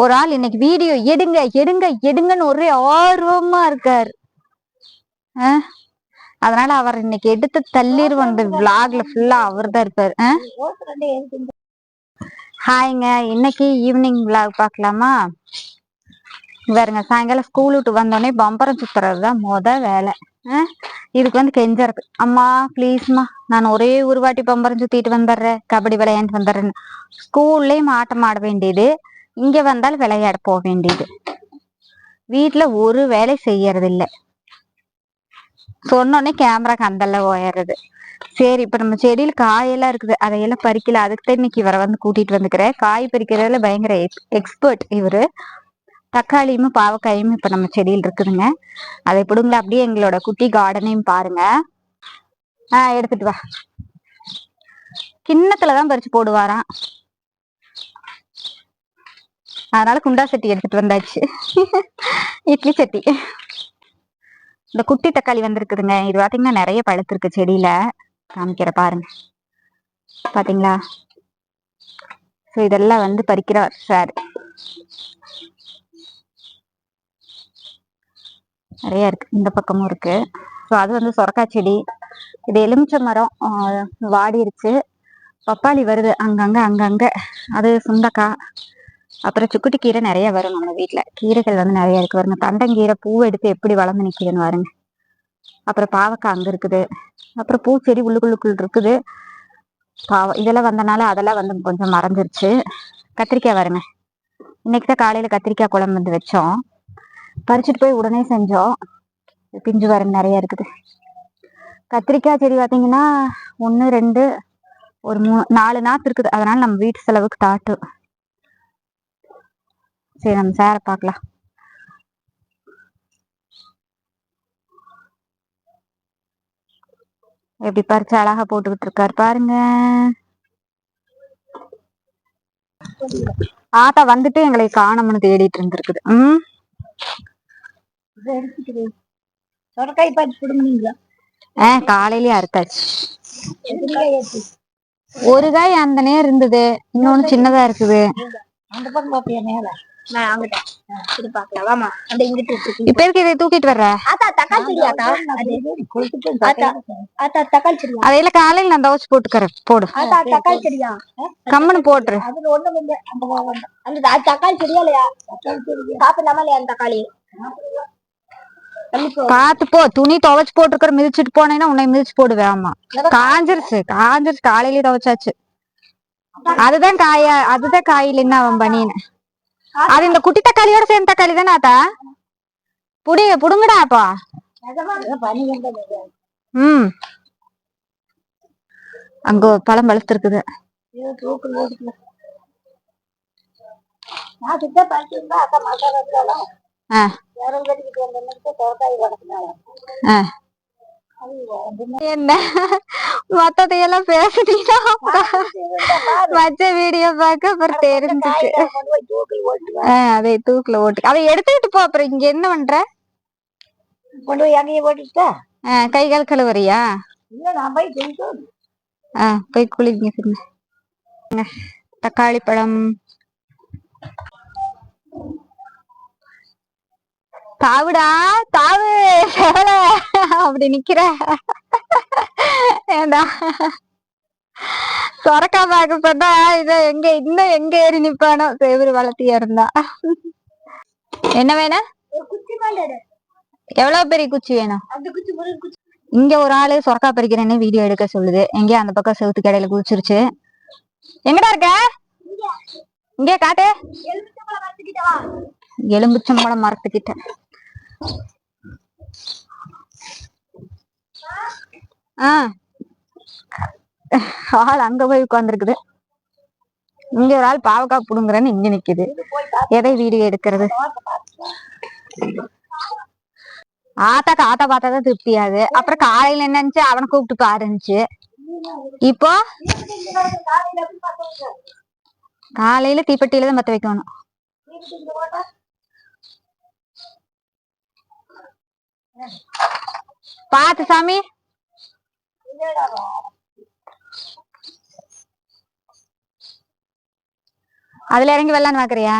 ஒரு ஆள் இன்னைக்கு வீடியோ எடுங்க எடுங்க எடுங்கன்னு ஒரே ஆர்வமா இருக்காரு. அதனால அவர் இன்னைக்கு எடுத்து தள்ளிடுவோம். இந்த விளாக்ல ஃபுல்லா அவர் தான் இருப்பாரு. ஹாய்ங்க, இன்னைக்கு ஈவினிங் விளாக் பாக்கலாமா? பாருங்க, சாயங்காலம் ஸ்கூல் விட்டு வந்தோடனே பம்பரம் சுத்துறதுதான் வேலை. இதுக்கு வந்து கெஞ்சறது, அம்மா பிளீஸ்மா நான் ஒரே ஒரு வாட்டி பம்பரம் சுத்திட்டு வந்துடுறேன், கபடி விளையாண்டு வந்துடுறேன்னு. ஸ்கூல்லயும் ஆட்டம் ஆட வேண்டியது, இங்க வந்தாலும் விளையாட போக வேண்டியது. வீட்டுல ஒரு வேலை செய்யறது இல்ல. சொன்னோடனே கேமராக்கு அந்தெல்லாம் ஓயறது. சரி, இப்ப நம்ம செடியில காயெல்லாம் இருக்குது, அதையெல்லாம் பறிக்கல. அதுக்குதான் இன்னைக்கு இவரை வந்து கூட்டிட்டு வந்துக்கிறேன். காய் பறிக்கிறதுல பயங்கர எக்ஸ்பர்ட் இவரு. தக்காளியும் பாவக்காயும் இப்ப நம்ம செடியில் இருக்குதுங்க. அதை பிடுங்களா அப்படியே எங்களோட குட்டி கார்டனையும் பாருங்க. எடுத்துட்டு வா. கிண்ணத்துலதான் பறிச்சு போடுவாராம், அதனால குண்டா சட்டி எடுத்துட்டு வந்தாச்சு. இட்லி சட்டி. இந்த குட்டி தக்காளி வந்திருக்குதுங்க. இது பாத்தீங்கன்னா நிறைய பழுத்திருக்கு செடியில. காமிக்கிற பாருங்க, பாத்தீங்களா? சோ இதெல்லாம் வந்து பறிக்கிறார் சார். நிறைய இருக்கு, இந்த பக்கமும் இருக்கு. ஸோ அது வந்து சொரக்காய் செடி. இது எலுமிச்சை மரம் வாடிருச்சு. பப்பாளி வருது அங்கங்க அங்கங்க. அது சுண்டக்காய். அப்புறம் சுக்குட்டி கீரை நிறைய வரும் நம்ம வீட்டுல. கீரைகள் வந்து நிறைய இருக்கு பாருங்க. தண்டங்கீரை பூ எடுத்து எப்படி வளர்ந்து நிக்குதுன்னு பாருங்க. அப்புறம் பாவக்காய் அங்க இருக்குது. அப்புறம் பூச்செடி உள்ளுக்குள்ளுக்குள் இருக்குது. இதெல்லாம் வந்தனால அதெல்லாம் வந்து கொஞ்சம் மறைஞ்சிருச்சு. கத்திரிக்காய் பாருங்க, இன்னைக்குதான் காலையில கத்திரிக்காய் குழம்பு வந்து வச்சோம். பறிச்சுட்டு போய் உடனே செஞ்சோம். பிஞ்சு பாருங்க நிறைய இருக்குது. கத்திரிக்காய் செடி பாத்தீங்கன்னா 1 2 ஒரு 4 நாத்து இருக்குது. அதனால நம்ம வீட்டு செலவுக்கு தாட்டு. சரி, நம்ம சேர பார்க்கலாம். எப்படி பறிச்சு அழகா போட்டுக்கிட்டு இருக்காரு பாருங்க. ஆத்தா வந்துட்டு எங்களை காணோம்னு தேடிட்டு இருந்திருக்குது. காலையிலயே அறுத்தாச்சு. ஒரு காய் அந்த நேரம் இருந்தது, இன்னொன்னு சின்னதா இருக்குது. இப்ப இதை தூக்கிட்டு வர்ற அதையில காலையில நான் துவச்சு போட்டுக்கிறேன். போடு, கம்முன்னு போட்டுரு. தக்காளி செடியா இல்லையா? சாப்பிடலாமா இல்லையா தக்காளி? பாத்து போ, துணி துவைச்சு போட்டுருக்கிற. மிதிச்சுட்டு போனேன்னா உன்னை மிதிச்சு போடுவேன். ஆமா, காஞ்சிருச்சு காஞ்சிருச்சு. காலையிலயே துவைச்சாச்சு. அதுதான் காயா, அதுதான் காயில என்ன அவன் பண்ணின்னு. அது இந்த குட்டி தக்காளியோட சேர்ந்த தக்காளி தானே ஆத்தா? புடுங்கடாப்பா. அங்க பழம் பழுத்து இருக்குது. என்ன மொத்தத்தையெல்லாம் பேசுனீங்கன்னா மச்ச வீடியோ பார்க்க அப்புறம் தெரிஞ்சுச்சு. அதை தூக்குல ஓட்டு, அதை எடுத்துக்கிட்டு போ. அப்புறம் இங்க என்ன பண்ற? கொண்டு போய் அங்கேயே போட்டுட்டா கை கால் கழுவுறியா? போய் குளிங்க. தக்காளி பழம். தாவுடா தாவு, அப்படி நிக்கிற. ஏண்டா சொரக்கா பாக்க சொன்னா இத எங்க இன்னும் எங்க ஏறி நிப்பானோ. சேவரு வளர்த்தியா இருந்தா. என்ன வேணும்? எவ்வளவு பெரிய குச்சி வேணும்? இங்க ஒரு ஆளு சொரக்கா பறிக்கிறேன்னு வீடியோ எடுக்க சொல்லுது. எங்க அந்த பக்கம் செவுத்து கடையில குதிச்சிருச்சு. எங்கடா இருக்க? இங்கே காட்டு. எலும்பிச்சம்பழம் மரத்துக்கிட்ட. ஆள் அங்க போய் உட்கார்ந்துருக்குது. இங்க ஒரு ஆள் பாவக்காய் புடுங்குறேன்னு இங்க நிக்குது. எதை வீடியோ எடுக்கிறது? ஆத்தா பார்த்தாதான் திருப்தியாது. அப்புறம் காலையில என்னச்சு, அவனை கூப்பிட்டு பாருந்துச்சு. இப்போ காலையில தீப்பெட்டியில தான் பத்த வைக்கணும். பாத்து சாமி. அதுல இறங்கி வெள்ளான்னு பாக்குறியா?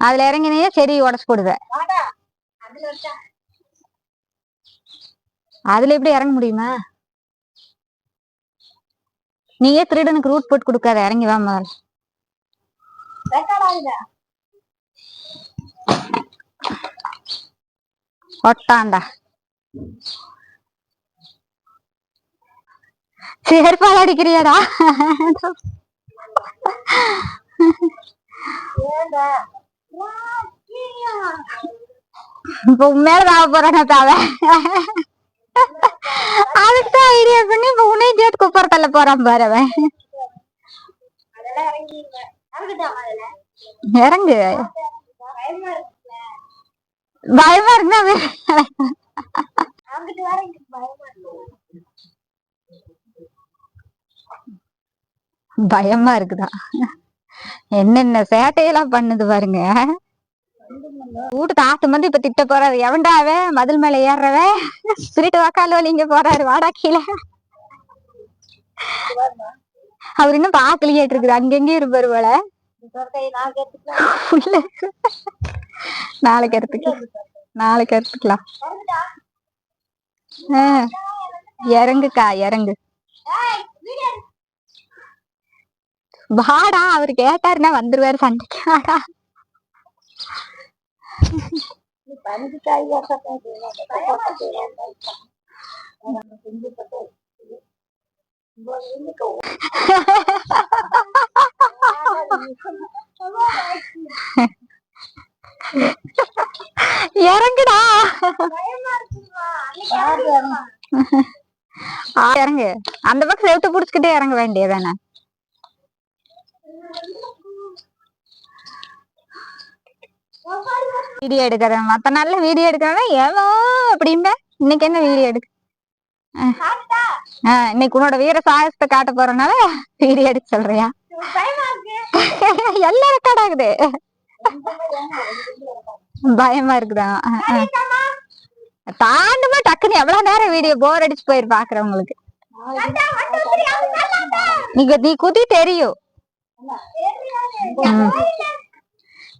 அதுல இறங்கினே செடி உடச்சு போடுவேன். அதுல எப்படி இறங்க முடியுமா? நீயே திருடனுக்கு ரூட் போட்டு கொடுக்காத, இறங்கி வா முதல்ல. ஒட்டாண்டா செருப்பால் அடிக்கிறியாடா? இப்ப உண்மையில தாவ போறானே தாவ, அதுக்குதான் ஐடியா பண்ணி இப்ப உன்னையும் சேர்த்து குப்பரை தள்ள போறான் பாரு அவன். இறங்கு. பயமா இருக்குன்னா பயமா இருக்குதா? என்னென்ன சேட்டையெல்லாம் பண்ணுது பாருங்க. வீட்டு தாத்து வந்து இப்ப திட்ட போறாரு, எவன்டாவே மதில் மேல ஏறவே திருட்டு வாக்கால நீங்க போறாரு, வாடா கீழே. அவர் இன்னும் பாக்கலையேட்டு இருக்குது, அங்கெங்கயும் இருப்பாரு போல. நாளைக்கு எடுத்துக்கலாம். இறங்குக்கா இறங்கு. வாடா, அவரு கேட்டாருன்னா வந்துருவாரு சண்டைக்கு. வாடா. இறங்குடா, இறங்கு. அந்த பக்கம் செவுத்த புடிச்சுக்கிட்டே இறங்க வேண்டியதானே. வீடியோ எடுக்கிறேன், மத்த நாள்ல வீடியோ எடுக்கிறேன் ஏவோ அப்படிம்ப, இன்னைக்கு என்ன வீடியோ எடுக்க? இன்னைக்கு உன்னோட வீர சாகசத்தை காட்ட போறனால வீடியோ எடுக்க சொல்றியா? எல்லாம் ரெக்கார்ட் ஆகுது. பயமா இருக்குதா? தாண்டுமா டக்குன்னு எவ்வளவு நேரம் வீடியோ போர் அடிச்சு போயிரு பாக்குறவங்களுக்கு. நீ குதி தெரியும்,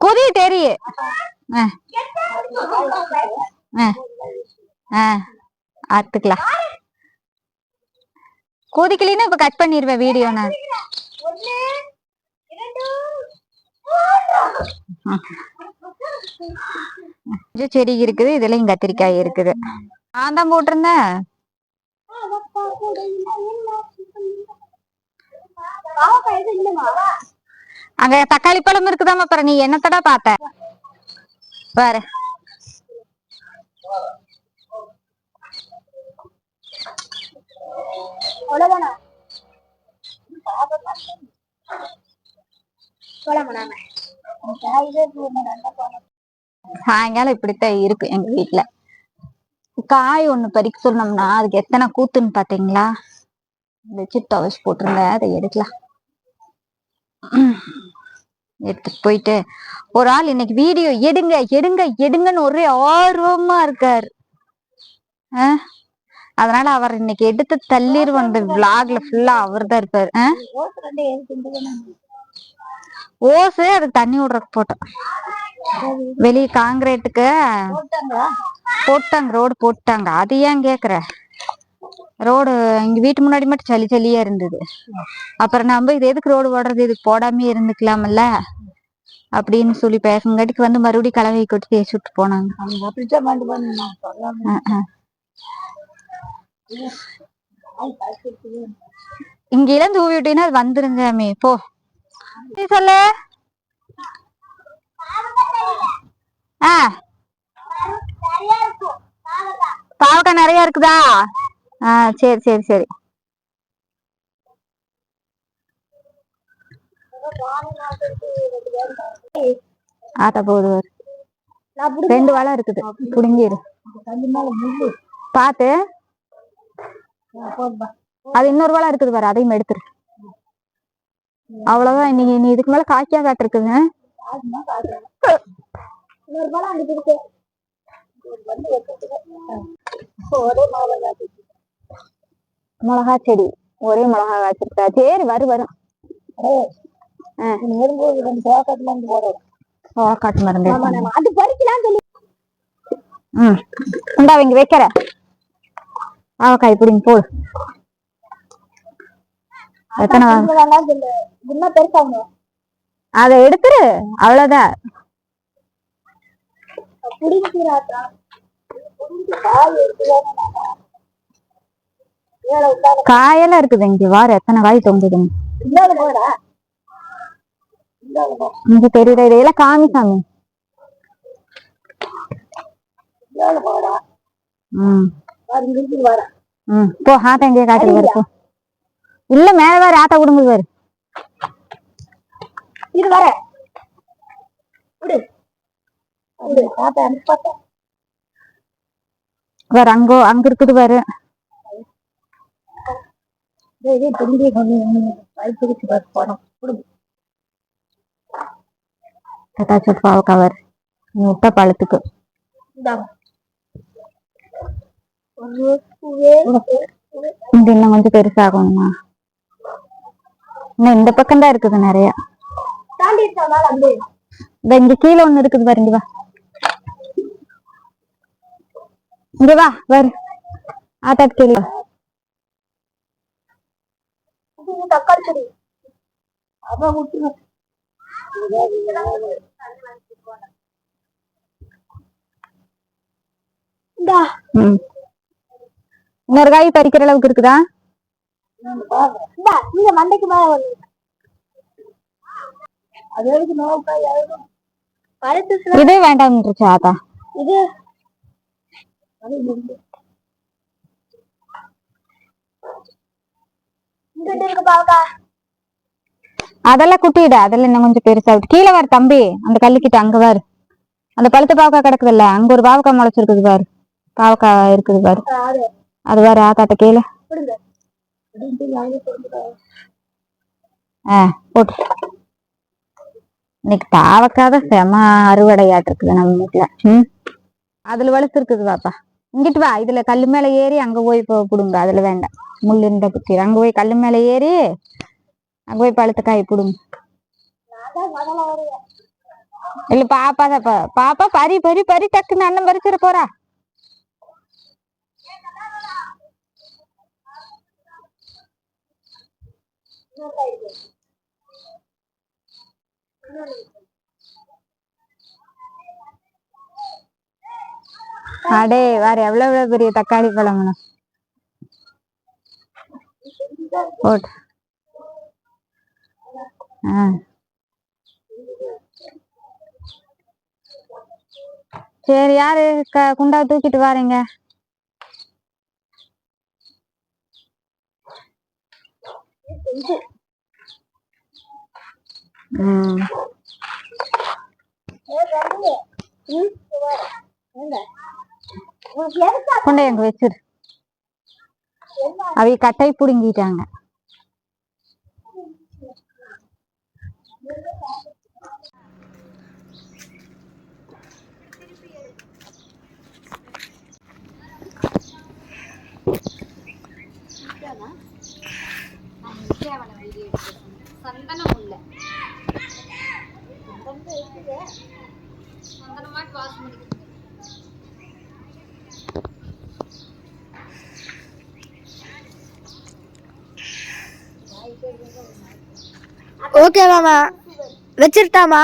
குதி தெரியும். அத்துக்கலாம். குதிக்கலின்னா இப்ப கட் பண்ணிருவேன் வீடியோ. நான் செடி இருக்குது, இதுலயும் கத்திரிக்காய் இருக்குது. நான் தான் போட்டிருந்தேன். அங்க தக்காளி பழம் இருக்குதாமா பாரு, நீ என்னத்தடா பாத்த பாரு. சாயங்காலம் இப்படித்தான் இருக்கு எங்க வீட்டுல. காய் ஒண்ணு பறிக்க சொன்னோம்னா அதுக்கு எத்தனை கூத்துன்னு பாத்தீங்களா? வச்சு துவைச்சு போட்டிருந்தேன், அதை எடுக்கலாம். எடுத்துட்டு போயிட்டு ஒரு ஆள் இன்னைக்கு வீடியோ எடுங்க எடுங்க எடுங்கன்னு ஒரே ஆர்வமா இருக்காரு. அதனால அவர் இன்னைக்கு எடுத்து தள்ளிடுவோம். அந்த விளாக்ல ஃபுல்லா அவர் தான் இருப்பாரு. ஓசு அதுக்கு தண்ணி விடுறதுக்கு போட்டோம். வெளியே காங்கிரீட்டுக்கு போட்டாங்க, ரோடு போட்டாங்க. அது ஏன் கேக்குற? ரோடு எங்க வீட்டு முன்னாடி மட்டும் சளி சளியா இருந்தது. அப்புறம் நம்ம இது எதுக்கு ரோடு போடுறது, இதுக்கு போடாமே இருந்துக்கலாம்ல அப்படின்னு சொல்லி பேசுங்காட்டிக்கு வந்து மறுபடியும் கலவை கொட்டி தேய்ச்சி விட்டு போனாங்க. இங்கெல்லாம் தூவி விட்டீங்கன்னா அது வந்துருங்க. போ சொல்லு. பாவக்காய் நிறைய இருக்குதா? சரி சரி சரி. ஆத்தா போகுது, 2 வாழை இருக்குது, புடுங்கிரு பாத்து. அது இன்னொரு வாழை இருக்குது பாரு, அதையும் எடுத்துரு. அவ்வளவுதான். நீ இதுக்கு மேல காய்க்கா காட்டிருக்குங்க. மிளகா செடி ஒரே மிளகா காய்ச்சிருக்கா. சரி வரும். காட்டு மருந்து அது பறிக்கலாம் சொல்லி. இந்தா இங்க வைக்கிற ஆவக்காய் இப்படிங்க போடு. எத்தனை பெருசாங்க அதை எடுத்துரு அவ்வளவுதான். காயெல்லாம் இருக்குது இங்க வார எத்தனை காய் தொங்குதுங்க இங்க தெரியல. இதையெல்லாம் காமிசாமி. போ ஆத்தா எங்கேயே காட்டு வர. இல்ல மேல வேற ஆத்தா விடுங்க வேறு. இது வர வேற அங்கோ அங்க இருக்குது வேறு. கவர் முட்டை பழத்துக்கு இன்னும் கொஞ்சம் பெருசாகணுமா? இன்னும் இந்த பக்கம் தான் இருக்குது நிறைய. இங்க கீழே ஒண்ணு இருக்குது பாருங்க. வா இங்க வா வரு ஆத்தாட்டு கீழே தக்காளி இன்னொரு காய் பறிக்கிற அளவுக்கு இருக்குதா? மண்டைக்கு மேல இது வேண்டாம் ஆத்தா. இது அதெல்லாம் குட்டிட. அதெல்லாம் இன்னும் கொஞ்சம் பெருசா கீழே வாரு தம்பி. அந்த கல்லுக்கிட்ட அங்க வாரு. அந்த பழுத்த பாவக்காய் கிடக்குதுல்ல அங்க ஒரு பாவக்காய் முளைச்சிருக்குது பாரு. பாவக்காய் இருக்குது பாரு. அது வேற ஆத்தாட்ட கீழே போட்டு. இன்னைக்கு பாவக்காய் செம அறுவடையாட்டு இருக்குது நம்ம வீட்டுல. அதுல வலுத்து இருக்குது பாப்பா. இங்கிட்டு வா. இதுல கல்லு மேல ஏறி அங்க போய் புடுங்க. அதுல வேண்டாம் முள்ளு இந்த குத்தி. அங்க போய் கல்லு மேல ஏறி அங்க போய் பழுத்த காய் புடுங்க. இல்ல பாப்பா பாப்பா பறி பறி பறி டக்குன்னு அண்ணன் பறிச்சிட போறா. அடே வேற எவ்வளவு பெரிய தக்காளி பழம் போட்டு. சரி யாரு குண்டா தூக்கிட்டு வாரீங்க? கொண்டை எங்க வச்சிரு. அவை கட்டை புடுங்கிட்டாங்க. சந்தனம் இல்ல சந்தனமா வாசம். ஓகே மாமா வச்சிருட்டாமா.